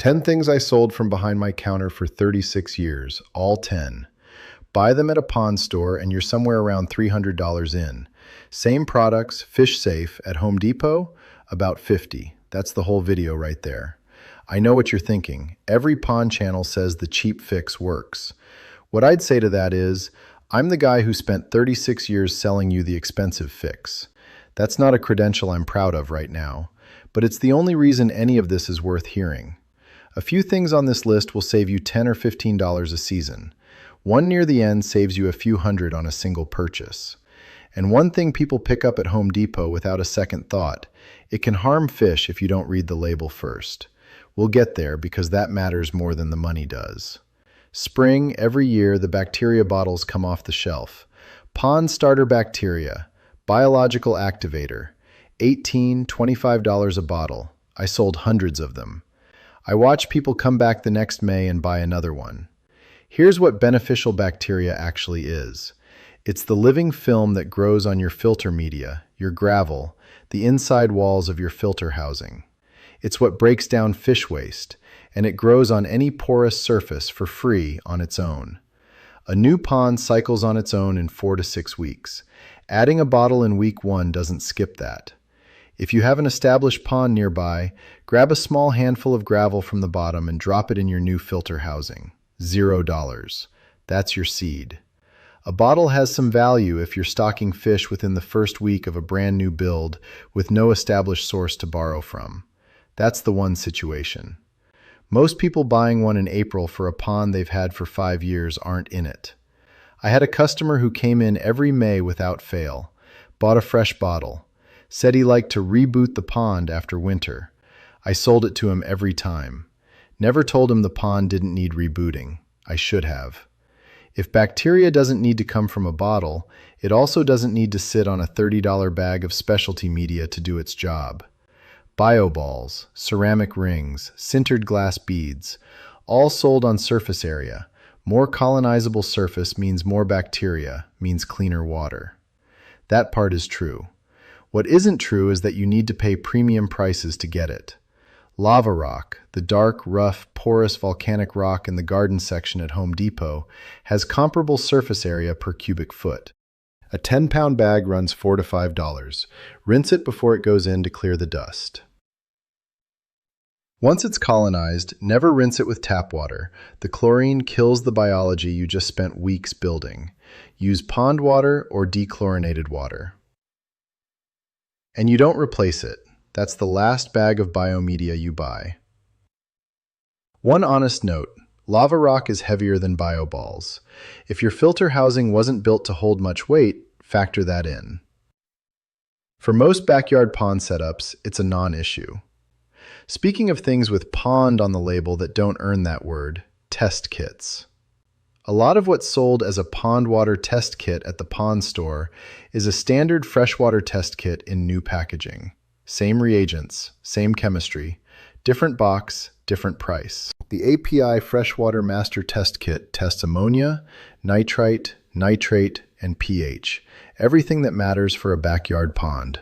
10 things I sold from behind my counter for 36 years, all 10. Buy them at a pawn store and you're somewhere around $300 in. Same products, fish safe, at Home Depot, about 50. That's the whole video right there. I know what you're thinking. Every pawn channel says the cheap fix works. What I'd say to that is, I'm the guy who spent 36 years selling you the expensive fix. That's not a credential I'm proud of right now, but it's the only reason any of this is worth hearing. A few things on this list will save you $10 or $15 a season. One near the end saves you a few hundred on a single purchase. And one thing people pick up at Home Depot without a second thought, it can harm fish if you don't read the label first. We'll get there because that matters more than the money does. Spring, every year, the bacteria bottles come off the shelf. Pond starter bacteria, biological activator, $18, $25 a bottle. I sold hundreds of them. I watch people come back the next May and buy another one. Here's what beneficial bacteria actually is. It's the living film that grows on your filter media, your gravel, the inside walls of your filter housing. It's what breaks down fish waste, and it grows on any porous surface for free on its own. A new pond cycles on its own in 4 to 6 weeks. Adding a bottle in week 1 doesn't skip that. If you have an established pond nearby, grab a small handful of gravel from the bottom and drop it in your new filter housing. $0. That's your seed. A bottle has some value if you're stocking fish within the first week of a brand new build with no established source to borrow from. That's the one situation. Most people buying one in April for a pond they've had for 5 years aren't in it. I had a customer who came in every May without fail, bought a fresh bottle, said he liked to reboot the pond after winter. I sold it to him every time. Never told him the pond didn't need rebooting. I should have. If bacteria doesn't need to come from a bottle, it also doesn't need to sit on a $30 bag of specialty media to do its job. Bioballs, ceramic rings, sintered glass beads, all sold on surface area. More colonizable surface means more bacteria, means cleaner water. That part is true. What isn't true is that you need to pay premium prices to get it. Lava rock, the dark, rough, porous volcanic rock in the garden section at Home Depot, has comparable surface area per cubic foot. A 10-pound bag runs $4 to $5. Rinse it before it goes in to clear the dust. Once it's colonized, never rinse it with tap water. The chlorine kills the biology you just spent weeks building. Use pond water or dechlorinated water. And you don't replace it. That's the last bag of biomedia you buy. One honest note, lava rock is heavier than bioballs. If your filter housing wasn't built to hold much weight, factor that in. For most backyard pond setups, it's a non-issue. Speaking of things with pond on the label that don't earn that word, test kits. A lot of what's sold as a pond water test kit at the pond store is a standard freshwater test kit in new packaging. Same reagents, same chemistry, different box, different price. The API Freshwater Master Test Kit tests ammonia, nitrite, nitrate, and pH, everything that matters for a backyard pond.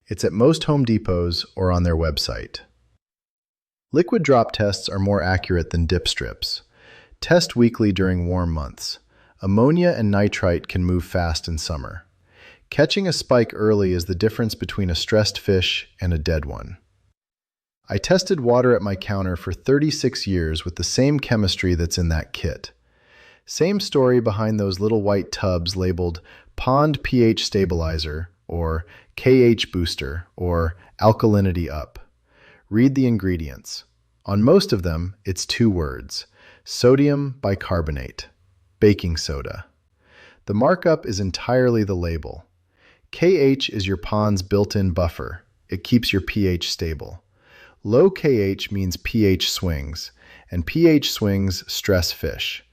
It's at most Home Depots or on their website. Liquid drop tests are more accurate than dip strips. Test weekly during warm months. Ammonia and nitrite can move fast in summer. Catching a spike early is the difference between a stressed fish and a dead one. I tested water at my counter for 36 years with the same chemistry that's in that kit. Same story behind those little white tubs labeled Pond pH Stabilizer or KH Booster or Alkalinity Up. Read the ingredients. On most of them, it's 2 words: sodium bicarbonate, baking soda. The markup is entirely the label. KH is your pond's built-in buffer. It keeps your pH stable. Low KH means pH swings, and pH swings stress fish.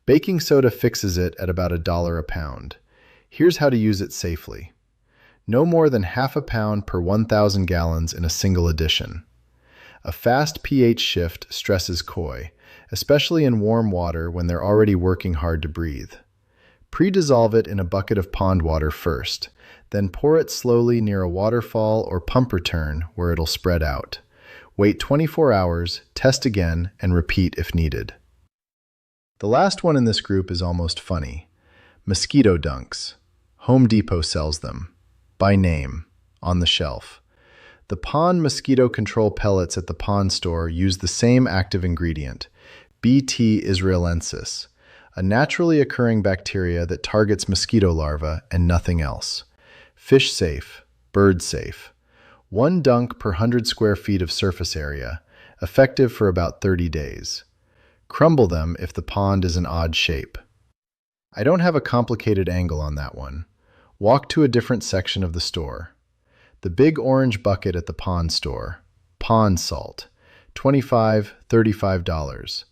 Baking soda fixes it at about $1 a pound. Here's how to use it safely. No more than half a pound per 1,000 gallons in a single addition. A fast pH shift stresses koi, especially in warm water when they're already working hard to breathe. Pre-dissolve it in a bucket of pond water first, then pour it slowly near a waterfall or pump return where it'll spread out. Wait 24 hours, test again, and repeat if needed. The last one in this group is almost funny. Mosquito dunks. Home Depot sells them. By name. On the shelf. The Pond mosquito control pellets at the Pond store use the same active ingredient, Bt israelensis, a naturally occurring bacteria that targets mosquito larvae and nothing else. Fish safe, bird safe. 1 dunk per 100 square feet of surface area, effective for about 30 days. Crumble them if the pond is an odd shape. I don't have a complicated angle on that one. Walk to a different section of the store. The big orange bucket at the pond store. Pond salt. $25, $35.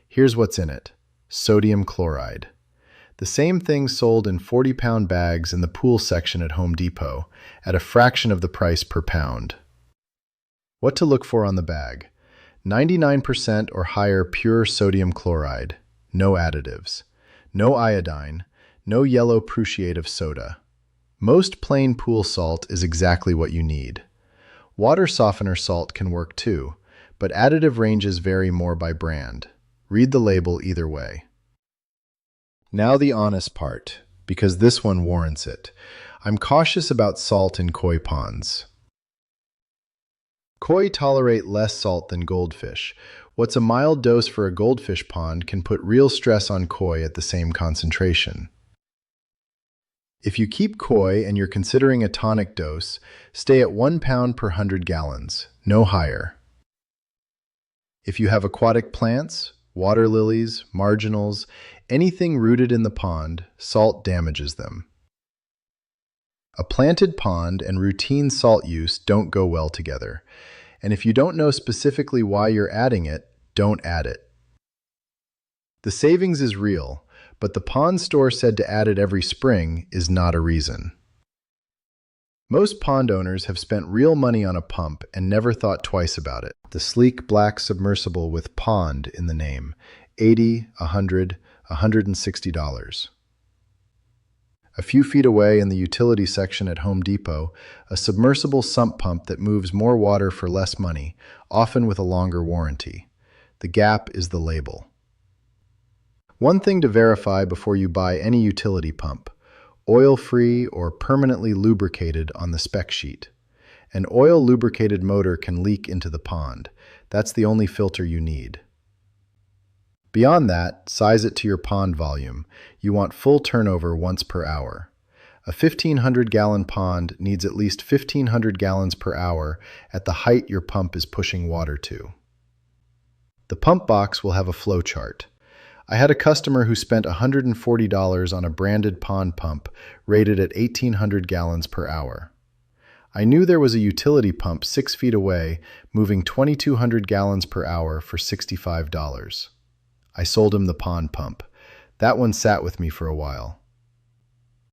Here's what's in it. Sodium chloride. The same thing sold in 40-pound bags in the pool section at Home Depot, at a fraction of the price per pound. What to look for on the bag. 99% or higher pure sodium chloride. No additives. No iodine. No yellow prussiate of soda. Most plain pool salt is exactly what you need. Water softener salt can work too, but additive ranges vary more by brand. Read the label either way. Now the honest part, because this one warrants it. I'm cautious about salt in koi ponds. Koi tolerate less salt than goldfish. What's a mild dose for a goldfish pond can put real stress on koi at the same concentration. If you keep koi and you're considering a tonic dose, stay at 1 pound per 100 gallons, no higher. If you have aquatic plants, water lilies, marginals, anything rooted in the pond, salt damages them. A planted pond and routine salt use don't go well together, and if you don't know specifically why you're adding it, don't add it. The savings is real, but the pond store said to add it every spring is not a reason. Most pond owners have spent real money on a pump and never thought twice about it. The sleek black submersible with pond in the name, $80, $100, $160. A few feet away in the utility section at Home Depot, a submersible sump pump that moves more water for less money, often with a longer warranty. The gap is the label. One thing to verify before you buy any utility pump: oil-free or permanently lubricated on the spec sheet. An oil-lubricated motor can leak into the pond. That's the only filter you need. Beyond that, size it to your pond volume. You want full turnover once per hour. A 1,500-gallon pond needs at least 1,500 gallons per hour at the height your pump is pushing water to. The pump box will have a flow chart. I had a customer who spent $140 on a branded pond pump rated at 1,800 gallons per hour. I knew there was a utility pump 6 feet away moving 2,200 gallons per hour for $65. I sold him the pond pump. That one sat with me for a while.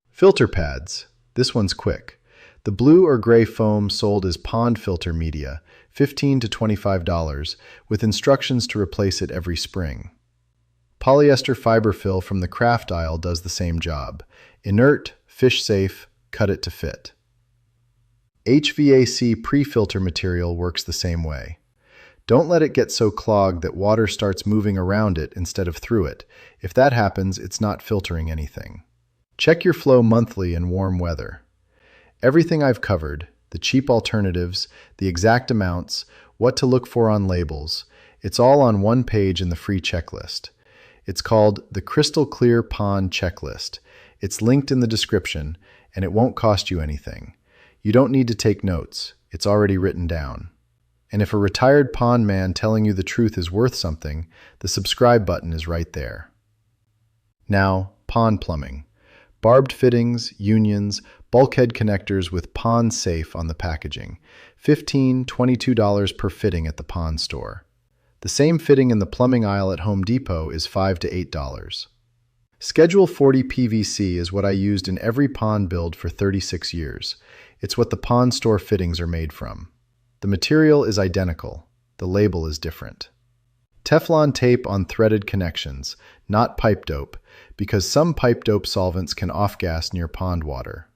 Filter pads. This one's quick. The blue or gray foam sold as pond filter media, $15 to $25, with instructions to replace it every spring. Polyester fiber fill from the craft aisle does the same job. Inert, fish safe, cut it to fit. HVAC pre-filter material works the same way. Don't let it get so clogged that water starts moving around it instead of through it. If that happens, it's not filtering anything. Check your flow monthly in warm weather. Everything I've covered, the cheap alternatives, the exact amounts, what to look for on labels, it's all on one page in the free checklist. It's called the Crystal Clear Pond Checklist. It's linked in the description, and it won't cost you anything. You don't need to take notes. It's already written down. And if a retired pond man telling you the truth is worth something, the subscribe button is right there. Now, pond plumbing. Barbed fittings, unions, bulkhead connectors with pond safe on the packaging. $15, $22 per fitting at the pond store. The same fitting in the plumbing aisle at Home Depot is $5 to $8. Schedule 40 PVC is what I used in every pond build for 36 years. It's what the pond store fittings are made from. The material is identical. The label is different. Teflon tape on threaded connections, not pipe dope, because some pipe dope solvents can off-gas near pond water.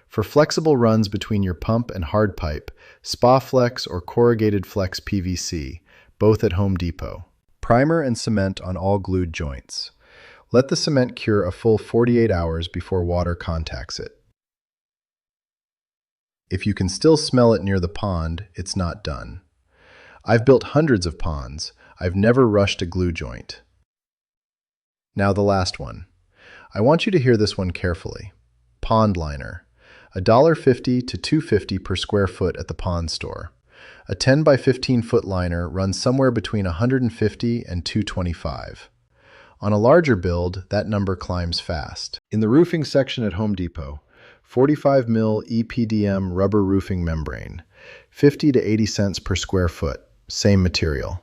For flexible runs between your pump and hard pipe, Spa Flex or Corrugated Flex PVC, both at Home Depot. Primer and cement on all glued joints. Let the cement cure a full 48 hours before water contacts it. If you can still smell it near the pond, it's not done. I've built hundreds of ponds. I've never rushed a glue joint. Now the last one. I want you to hear this one carefully. Pond liner. $1.50 to $2.50 per square foot at the pond store. A 10 by 15 foot liner runs somewhere between $150 and $225. On a larger build, that number climbs fast. In the roofing section at Home Depot, 45 mil EPDM rubber roofing membrane, 50 to 80 cents per square foot, same material.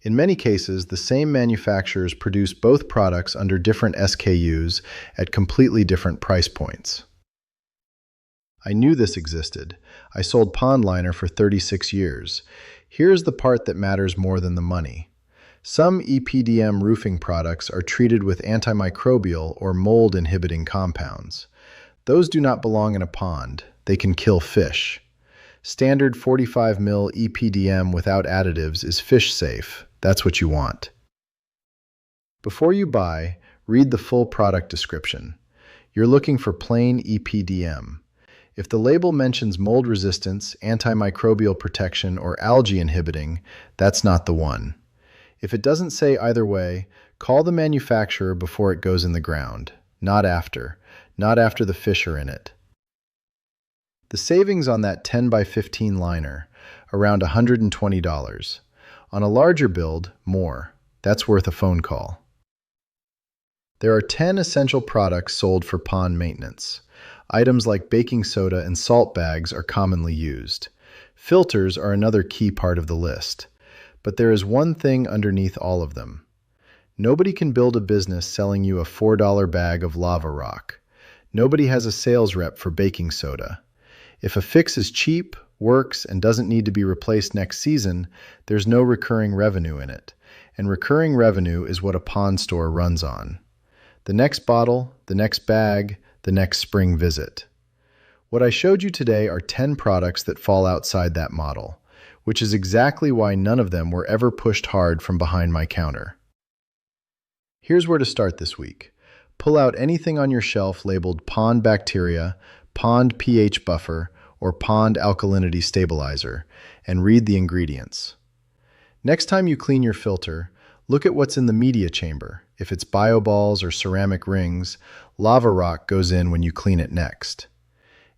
In many cases, the same manufacturers produce both products under different SKUs at completely different price points. I knew this existed. I sold pond liner for 36 years. Here's the part that matters more than the money. Some EPDM roofing products are treated with antimicrobial or mold-inhibiting compounds. Those do not belong in a pond. They can kill fish. Standard 45 mil EPDM without additives is fish safe. That's what you want. Before you buy, read the full product description. You're looking for plain EPDM. If the label mentions mold resistance, antimicrobial protection, or algae inhibiting, that's not the one. If it doesn't say either way, call the manufacturer before it goes in the ground, not after the fish are in it. The savings on that 10 by 15 liner, around $120. On a larger build, more. That's worth a phone call. There are 10 essential products sold for pond maintenance. Items like baking soda and salt bags are commonly used. Filters are another key part of the list. But there is one thing underneath all of them. Nobody can build a business selling you a $4 bag of lava rock. Nobody has a sales rep for baking soda. If a fix is cheap, works, and doesn't need to be replaced next season, there's no recurring revenue in it. And recurring revenue is what a pond store runs on. The next bottle, the next bag, the next spring visit. What I showed you today are 10 products that fall outside that model, which is exactly why none of them were ever pushed hard from behind my counter. Here's where to start this week. Pull out anything on your shelf labeled pond bacteria, pond pH buffer, or pond alkalinity stabilizer, and read the ingredients. Next time you clean your filter, look at what's in the media chamber. If it's bioballs or ceramic rings, lava rock goes in when you clean it next.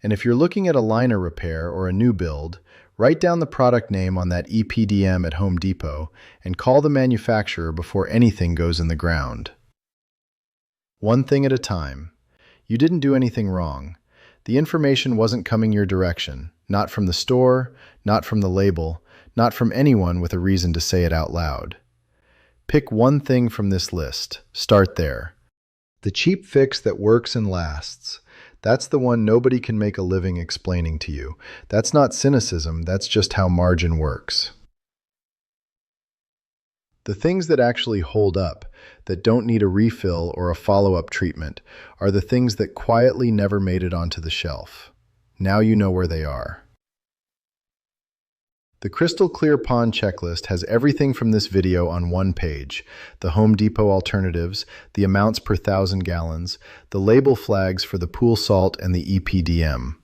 And if you're looking at a liner repair or a new build, write down the product name on that EPDM at Home Depot and call the manufacturer before anything goes in the ground. One thing at a time. You didn't do anything wrong. The information wasn't coming your direction, not from the store, not from the label, not from anyone with a reason to say it out loud. Pick one thing from this list. Start there. The cheap fix that works and lasts. That's the one nobody can make a living explaining to you. That's not cynicism, that's just how margin works. The things that actually hold up, that don't need a refill or a follow-up treatment, are the things that quietly never made it onto the shelf. Now you know where they are. The Crystal Clear Pond Checklist has everything from this video on one page: the Home Depot alternatives, the amounts per 1,000 gallons, the label flags for the pool salt and the EPDM.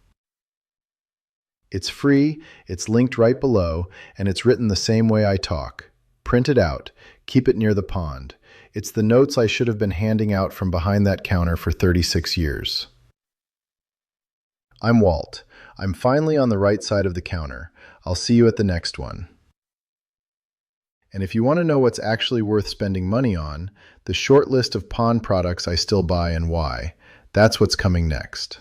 It's free, it's linked right below, and it's written the same way I talk. Print it out, keep it near the pond. It's the notes I should have been handing out from behind that counter for 36 years. I'm Walt. I'm finally on the right side of the counter. I'll see you at the next one. And if you want to know what's actually worth spending money on, the short list of pond products I still buy and why, that's what's coming next.